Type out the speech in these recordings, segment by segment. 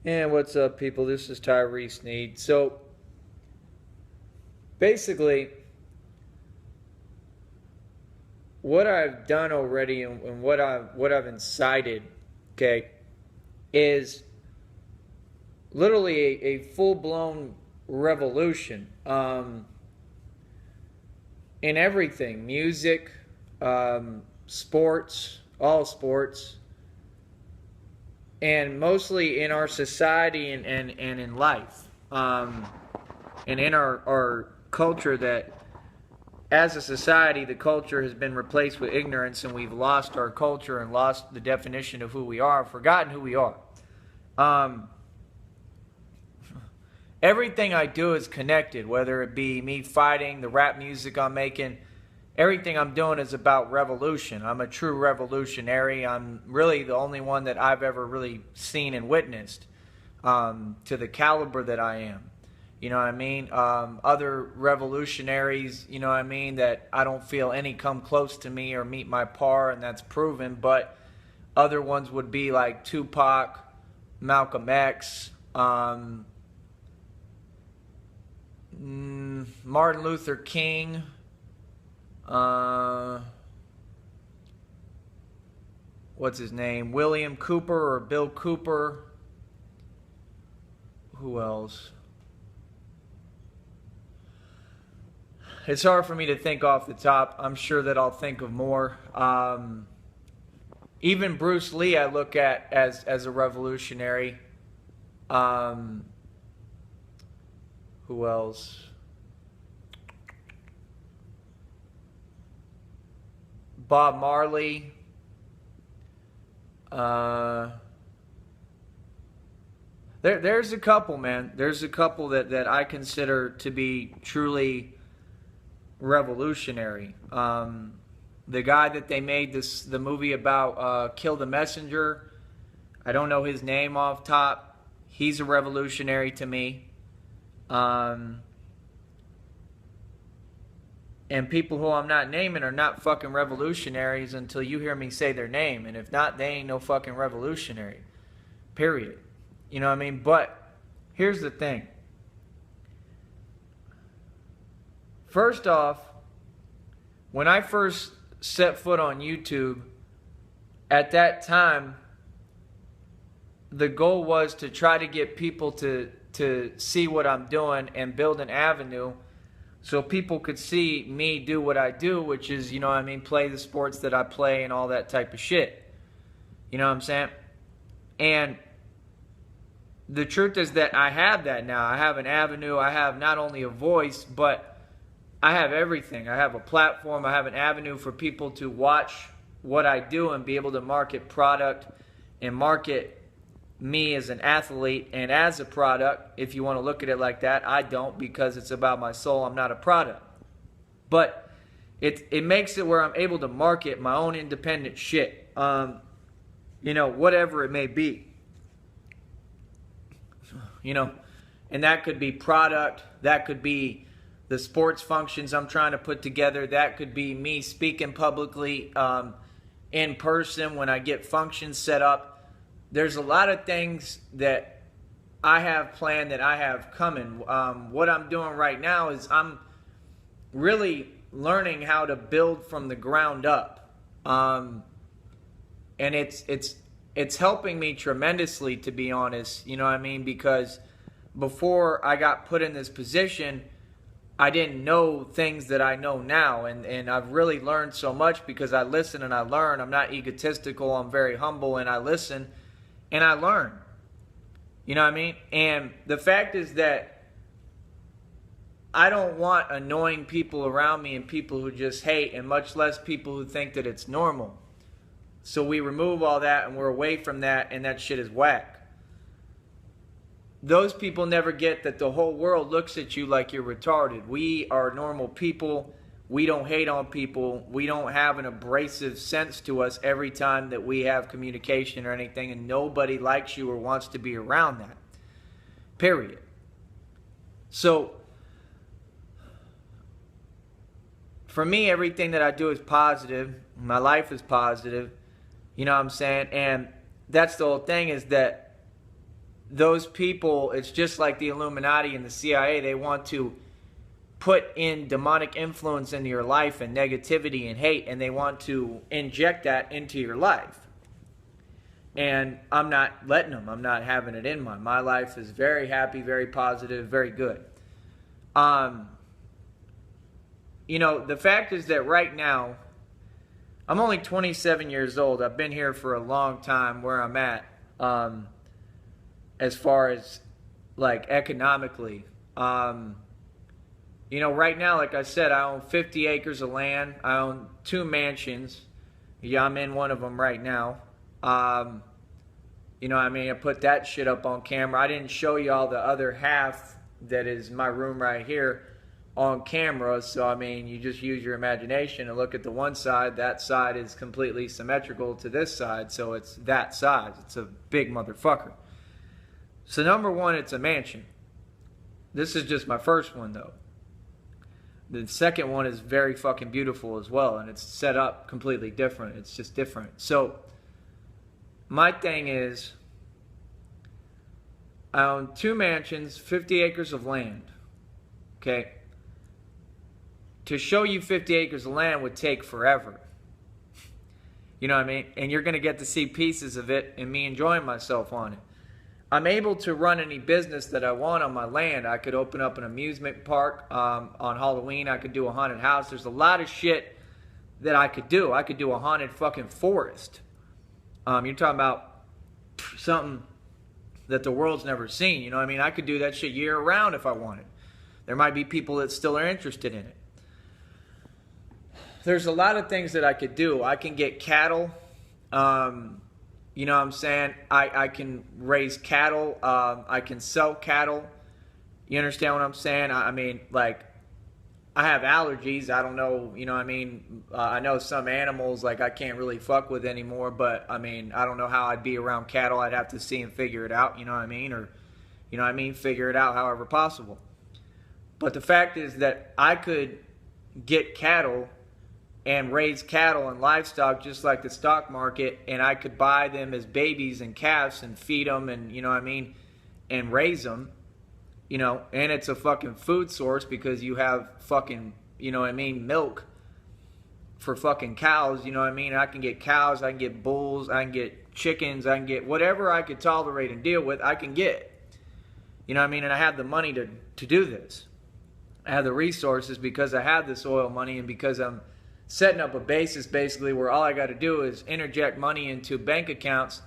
And what's up, people? This is Tyree Sneed. So, basically, what I've done already and what I've incited, okay, is literally a full blown revolution in everything: music, sports, all sports, and mostly in our society and in life, and in our culture. That as a society, the culture has been replaced with ignorance, and we've lost our culture and lost the definition of who we are, forgotten who we are. Everything I do is connected, whether it be me fighting, the rap music I'm making. Everything I'm doing is about revolution. I'm a true revolutionary. I'm really the only one that I've ever really seen and witnessed to the caliber that I am. You know what I mean? Other revolutionaries, you know what I mean, that I don't feel any come close to me or meet my par, and that's proven. But other ones would be like Tupac, Malcolm X, Martin Luther King, what's his name? William Cooper or Bill Cooper. Who else? It's hard for me to think off the top. I'm sure that I'll think of more. Even Bruce Lee I look at as a revolutionary. Who else? Bob Marley. There's a couple, man. There's a couple that I consider to be truly revolutionary. The guy that they made the movie about, Kill the Messenger, I don't know his name off top. He's a revolutionary to me. And people who I'm not naming are not fucking revolutionaries until you hear me say their name. And if not, they ain't no fucking revolutionary. Period. You know what I mean? But here's the thing. First off, when I first set foot on YouTube, at that time, the goal was to try to get people to see what I'm doing and build an avenue so people could see me do what I do, which is, you know what I mean, play the sports that I play and all that type of shit. You know what I'm saying? And the truth is that I have that now. I have an avenue. I have not only a voice, but I have everything. I have a platform. I have an avenue for people to watch what I do and be able to market product and market me as an athlete and as a product. If you want to look at it like that, I don't, because it's about my soul. I'm not a product. But it makes it where I'm able to market my own independent shit. Whatever it may be. And that could be product. That could be the sports functions I'm trying to put together. That could be me speaking publicly in person when I get functions set up. There's a lot of things that I have planned, that I have coming. What I'm doing right now is I'm really learning how to build from the ground up. And it's helping me tremendously, to be honest. You know what I mean? Because before I got put in this position, I didn't know things that I know now. And I've really learned so much because I listen and I learn. I'm not egotistical. I'm very humble, and I listen and I learn. You know what I mean? And the fact is that I don't want annoying people around me and people who just hate, and much less people who think that it's normal. So we remove all that and we're away from that, and that shit is whack. Those people never get that the whole world looks at you like you're retarded. We are normal people. We don't hate on people. We don't have an abrasive sense to us every time that we have communication or anything, and nobody likes you or wants to be around that. Period. So, for me, everything that I do is positive. My life is positive. You know what I'm saying? And that's the whole thing, is that those people, it's just like the Illuminati and the CIA. They want to put in demonic influence into your life and negativity and hate, and they want to inject that into your life. And I'm not letting them. I'm not having it in mine. My life is very happy, very positive, very good. You know, the fact is that right now, I'm only 27 years old. I've been here for a long time where I'm at, as far as, like, economically. You know, right now, like I said, I own 50 acres of land. I own 2 mansions. Yeah, I'm in one of them right now. You know, I mean, I put that shit up on camera. I didn't show you all the other half that is my room right here on camera. So, I mean, you just use your imagination and look at the one side. That side is completely symmetrical to this side. So it's that size. It's a big motherfucker. So number one, it's a mansion. This is just my first one, though. The second one is very fucking beautiful as well. And it's set up completely different. It's just different. So my thing is, I own 2 mansions, 50 acres of land. Okay? To show you 50 acres of land would take forever. You know what I mean? And you're going to get to see pieces of it and me enjoying myself on it. I'm able to run any business that I want on my land. I could open up an amusement park on Halloween. I could do a haunted house. There's a lot of shit that I could do. I could do a haunted fucking forest. You're talking about something that the world's never seen. You know what I mean? I could do that shit year round if I wanted. There might be people that still are interested in it. There's a lot of things that I could do. I can get cattle. You know what I'm saying? I can raise cattle. I can sell cattle. You understand what I'm saying? I mean, like, I have allergies. I don't know, you know what I mean? I know some animals, like, I can't really fuck with anymore. But, I mean, I don't know how I'd be around cattle. I'd have to see and figure it out, you know what I mean? Or, you know what I mean? Figure it out however possible. But the fact is that I could get cattle and raise cattle and livestock just like the stock market, and I could buy them as babies and calves and feed them and, you know what I mean, and raise them, you know, and it's a fucking food source because you have fucking, you know what I mean, milk for fucking cows, you know what I mean? I can get cows, I can get bulls, I can get chickens, I can get whatever I could tolerate and deal with, I can get. You know what I mean? And I have the money to do this. I have the resources because I have this oil money and because I'm setting up a basis basically where all I got to do is interject money into bank accounts,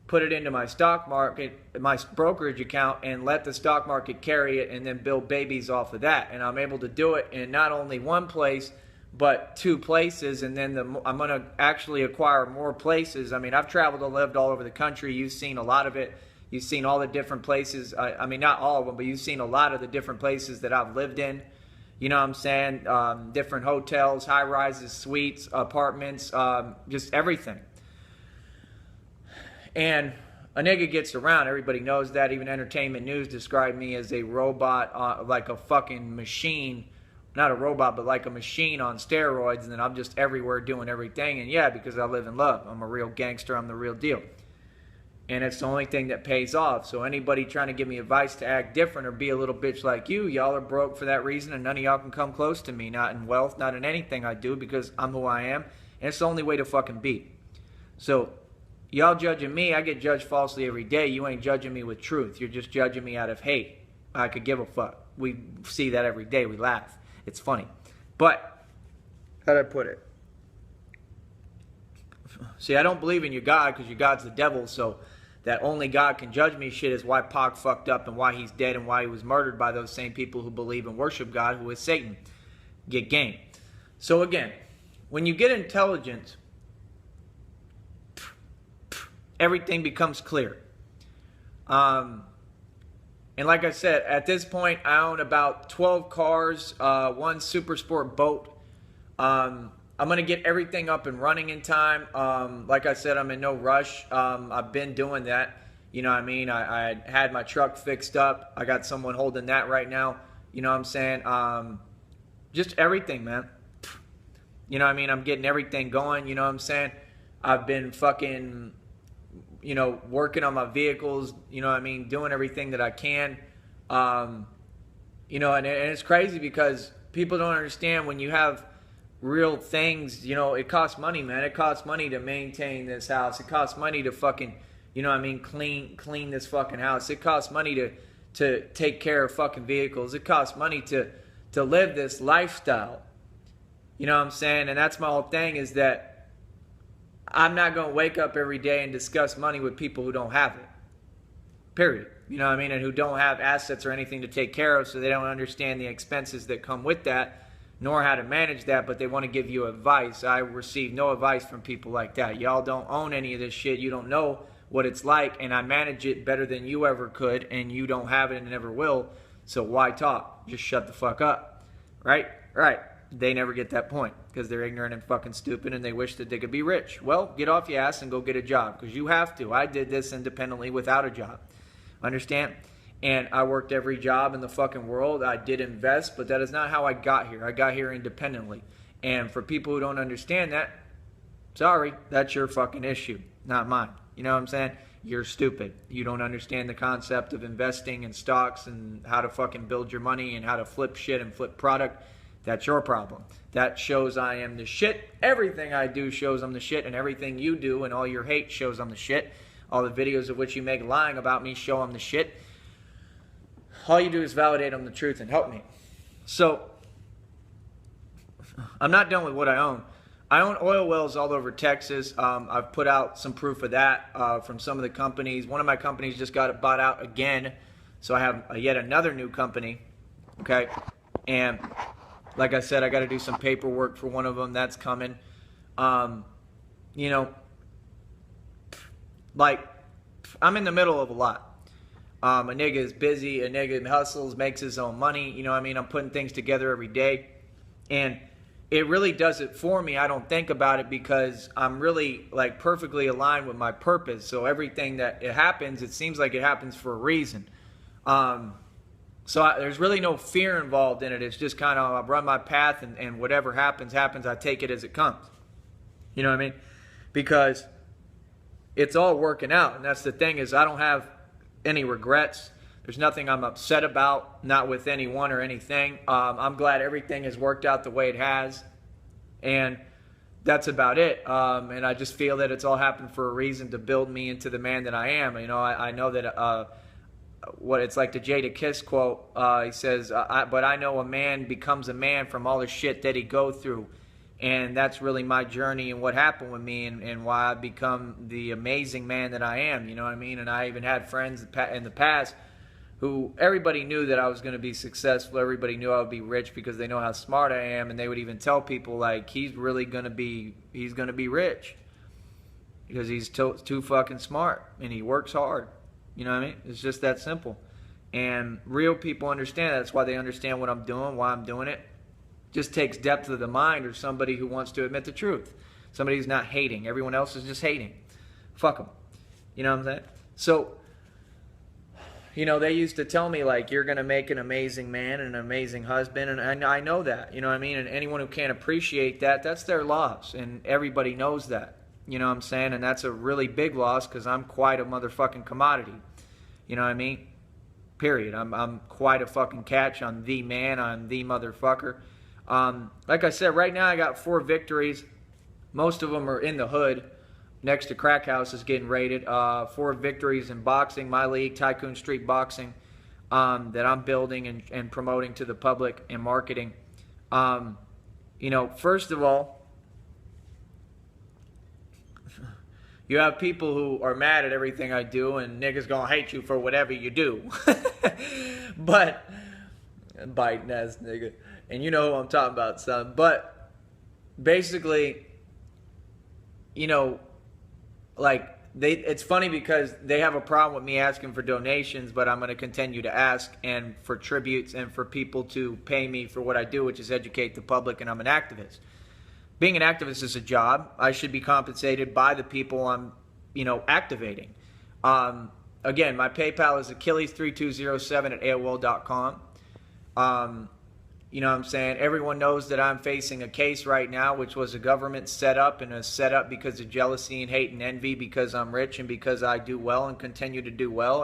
put it into my stock market, my brokerage account, and let the stock market carry it and then build babies off of that. And I'm able to do it in not only one place, but 2 places. And then I'm going to actually acquire more places. I mean, I've traveled and lived all over the country. You've seen a lot of it. You've seen all the different places. I mean, not all of them, but you've seen a lot of the different places that I've lived in. You know what I'm saying? Different hotels, high-rises, suites, apartments, just everything. And a nigga gets around. Everybody knows that. Even Entertainment News described me as a robot, like a fucking machine. Not a robot, but like a machine on steroids. And then I'm just everywhere doing everything. And yeah, because I live in love. I'm a real gangster. I'm the real deal. And it's the only thing that pays off. So anybody trying to give me advice to act different or be a little bitch like you, y'all are broke for that reason, and none of y'all can come close to me. Not in wealth, not in anything I do, because I'm who I am. And it's the only way to fucking be. So y'all judging me, I get judged falsely every day. You ain't judging me with truth. You're just judging me out of hate. I could give a fuck. We see that every day. We laugh. It's funny. But, how'd I put it? See, I don't believe in your God because your God's the devil, so that only God can judge me shit is why Pac fucked up and why he's dead and why he was murdered by those same people who believe and worship God, who is Satan. Get game. So again, when you get intelligence, everything becomes clear. And like I said, at this point, I own about 12 cars, 1 super sport boat. I'm going to get everything up and running in time. Like I said, I'm in no rush. I've been doing that. You know what I mean? I had my truck fixed up. I got someone holding that right now. You know what I'm saying? Just everything, man. You know what I mean? I'm getting everything going. You know what I'm saying? I've been fucking you know, working on my vehicles, you know what I mean, doing everything that I can. You know, and it's crazy because people don't understand when you have real things, you know, it costs money, man. It costs money to maintain this house. It costs money to fucking, you know what I mean, clean this fucking house. It costs money to take care of fucking vehicles. It costs money to live this lifestyle. You know what I'm saying? And that's my whole thing, is that I'm not going to wake up every day and discuss money with people who don't have it. Period. You know what I mean? And who don't have assets or anything to take care of, so they don't understand the expenses that come with that, nor how to manage that, but they want to give you advice. I receive no advice from people like that. Y'all don't own any of this shit. You don't know what it's like, and I manage it better than you ever could, and you don't have it and never will, so why talk? Just shut the fuck up. Right? Right. They never get that point because they're ignorant and fucking stupid, and they wish that they could be rich. Well, get off your ass and go get a job, because you have to. I did this independently without a job. Understand? And I worked every job in the fucking world. I did invest, but that is not how I got here. I got here independently. And for people who don't understand that, sorry, that's your fucking issue, not mine. You know what I'm saying? You're stupid. You don't understand the concept of investing in stocks and how to fucking build your money and how to flip shit and flip product. That's your problem. That shows I am the shit. Everything I do shows I'm the shit, and everything you do and all your hate shows I'm the shit. All the videos of which you make lying about me show I'm the shit. All you do is validate I'm the truth and help me. So, I'm not done with what I own. I own oil wells all over Texas. I've put out some proof of that from some of the companies. One of my companies just got bought out again. So I have yet another new company. Okay? And like I said, I got to do some paperwork for one of them. That's coming. You know, like, I'm in the middle of a lot. A nigga is busy. A nigga hustles, makes his own money. You know what I mean? I'm putting things together every day. And it really does it for me. I don't think about it because I'm really, like, perfectly aligned with my purpose. So everything that it happens, it seems like it happens for a reason. There's really no fear involved in it. It's just kind of, I run my path, and whatever happens, happens. I take it as it comes. You know what I mean? Because it's all working out. And that's the thing, is I don't have any regrets. There's nothing I'm upset about, not with anyone or anything. I'm glad everything has worked out the way it has. And that's about it. And I just feel that it's all happened for a reason, to build me into the man that I am. You know, I know that what it's like the Jada Kiss quote. He says, but I know a man becomes a man from all the shit that he go through. And that's really my journey and what happened with me, and why I've become the amazing man that I am. You know what I mean? And I even had friends in the past who, everybody knew that I was going to be successful. Everybody knew I would be rich because they know how smart I am. And they would even tell people, like, he's going to be rich because he's too fucking smart and he works hard. You know what I mean? It's just that simple. And real people understand that. That's why they understand what I'm doing, why I'm doing it. Just takes depth of the mind, or somebody who wants to admit the truth. Somebody who's not hating. Everyone else is just hating. Fuck them. You know what I'm saying? So, you know, they used to tell me, like, you're going to make an amazing man and an amazing husband. And I know that. You know what I mean? And anyone who can't appreciate that, that's their loss. And everybody knows that. You know what I'm saying? And that's a really big loss, because I'm quite a motherfucking commodity. You know what I mean? Period. I'm quite a fucking catch. I'm the man. I'm the motherfucker. Like I said, right now I got 4 victories. Most of them are in the hood. Next to Crack House is getting raided. 4 victories in boxing, my league, Tycoon Street Boxing, that I'm building and promoting to the public and marketing. You know, first of all, you have people who are mad at everything I do, and niggas gonna hate you for whatever you do. But, biting ass nigga. And you know who I'm talking about, son. But basically, you know, like, it's funny because they have a problem with me asking for donations, but I'm going to continue to ask, and for tributes, and for people to pay me for what I do, which is educate the public, and I'm an activist. Being an activist is a job. I should be compensated by the people I'm, you know, activating. Again, my PayPal is Achilles3207 at AOL.com. You know what I'm saying? Everyone knows that I'm facing a case right now, which was a government setup, and a setup because of jealousy and hate and envy because I'm rich and because I do well and continue to do well.